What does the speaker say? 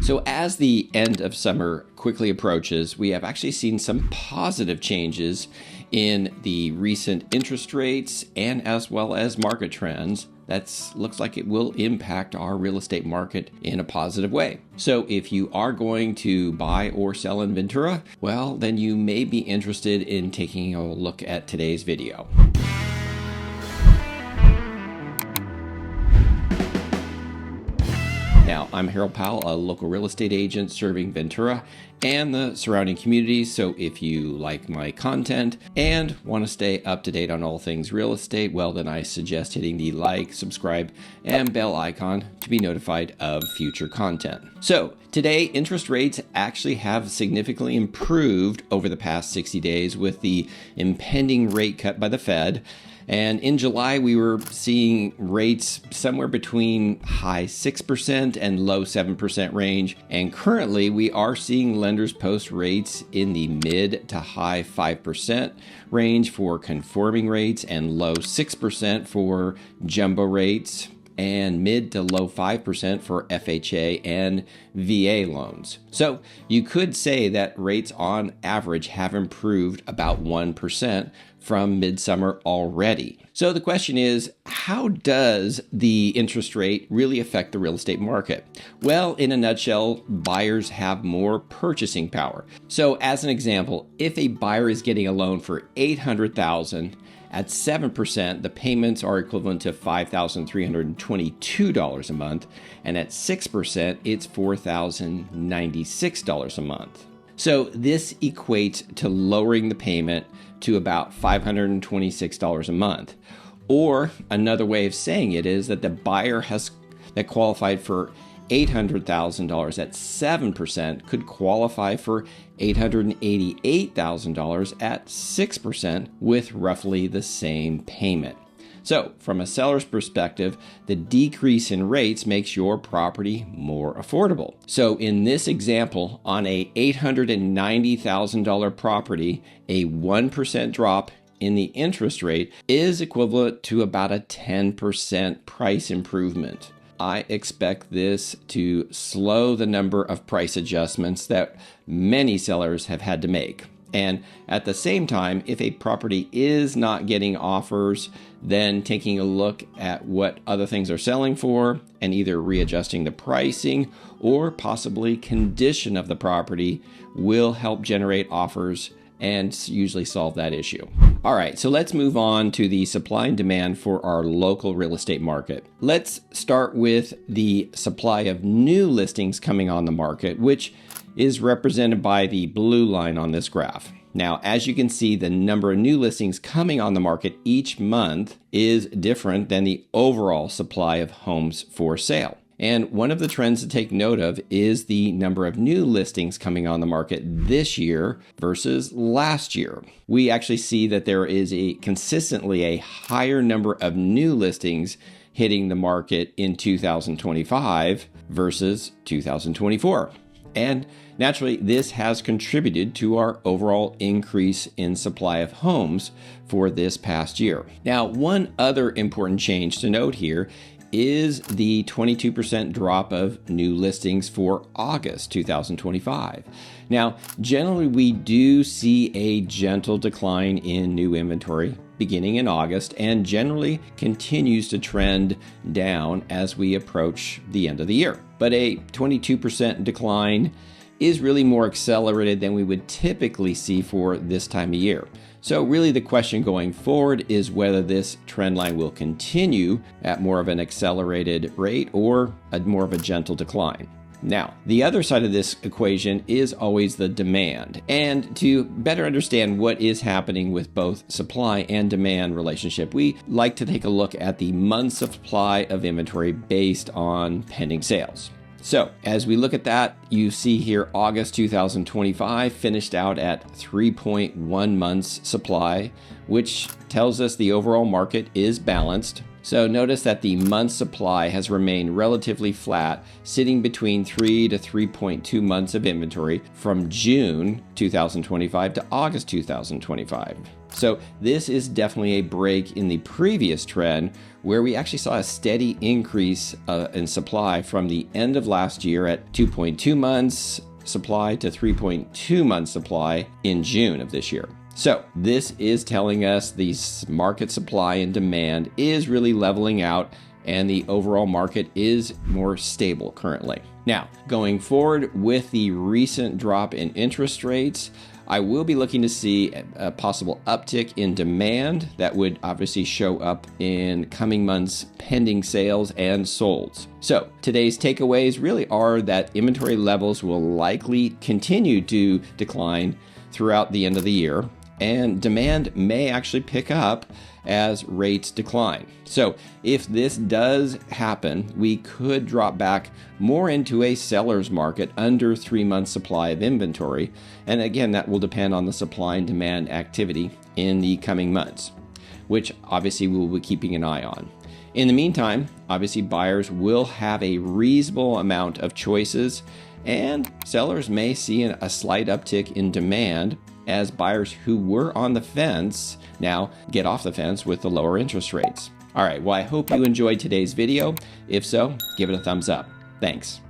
So as the end of summer quickly approaches, we have actually seen some positive changes in the recent interest rates and as well as market trends. That looks like it will impact our real estate market in a positive way. So if you are going to buy or sell in Ventura, well, then you may be interested in taking a look at today's video. Now, I'm Harold Powell, a local real estate agent serving Ventura and the surrounding communities. So if you like my content and want to stay up to date on all things real estate, well, then I suggest hitting the like, subscribe, and bell icon to be notified of future content. So today, interest rates actually have significantly improved over the past 60 days with the impending rate cut by the Fed. And in July, we were seeing rates somewhere between high 6% and low 7% range. And currently, we are seeing lenders post rates in the mid to high 5% range for conforming rates and low 6% for jumbo rates, and mid to low 5% for FHA and VA loans. So you could say that rates on average have improved about 1% from midsummer already. So the question is, how does the interest rate really affect the real estate market? Well, in a nutshell, buyers have more purchasing power. So as an example, if a buyer is getting a loan for $800,000, at 7%, the payments are equivalent to $5,322 a month, and at 6%, it's $4,096 a month. So this equates to lowering the payment to about $526 a month. Or another way of saying it is that the buyer that qualified for $800,000 at 7% could qualify for $888,000 at 6% with roughly the same payment. So from a seller's perspective, the decrease in rates makes your property more affordable. So in this example, on a $890,000 property, a 1% drop in the interest rate is equivalent to about a 10% price improvement. I expect this to slow the number of price adjustments that many sellers have had to make. And at the same time, if a property is not getting offers, then taking a look at what other things are selling for and either readjusting the pricing or possibly condition of the property will help generate offers and usually solve that issue. All right, so let's move on to the supply and demand for our local real estate market. Let's start with the supply of new listings coming on the market, which is represented by the blue line on this graph. Now, as you can see, the number of new listings coming on the market each month is different than the overall supply of homes for sale. And one of the trends to take note of is the number of new listings coming on the market this year versus last year. We actually see that there is consistently a higher number of new listings hitting the market in 2025 versus 2024. And naturally, this has contributed to our overall increase in supply of homes for this past year. Now, one other important change to note here is the 22% drop of new listings for August 2025. Now, generally, we do see a gentle decline in new inventory beginning in August and generally continues to trend down as we approach the end of the year. But a 22% decline is really more accelerated than we would typically see for this time of year. So really the question going forward is whether this trend line will continue at more of an accelerated rate or more of a gentle decline. Now, the other side of this equation is always the demand. And to better understand what is happening with both supply and demand relationship, we like to take a look at the months of supply of inventory based on pending sales. So as we look at that, you see here August 2025 finished out at 3.1 months supply, which tells us the overall market is balanced. So notice that the month supply has remained relatively flat, sitting between 3 to 3.2 months of inventory from June 2025 to August 2025. So this is definitely a break in the previous trend where we actually saw a steady increase in supply from the end of last year at 2.2 months supply to 3.2 months supply in June of this year. So this is telling us the market supply and demand is really leveling out and the overall market is more stable currently. Now, going forward with the recent drop in interest rates, I will be looking to see a possible uptick in demand that would obviously show up in coming months' pending sales and solds. So today's takeaways really are that inventory levels will likely continue to decline throughout the end of the year, and demand may actually pick up as rates decline. So if this does happen, we could drop back more into a seller's market under 3 months supply of inventory. And again, that will depend on the supply and demand activity in the coming months, which obviously we will be keeping an eye on. In the meantime, obviously buyers will have a reasonable amount of choices and sellers may see a slight uptick in demand as buyers who were on the fence now get off the fence with the lower interest rates. All right, well, I hope you enjoyed today's video. If so, give it a thumbs up. Thanks.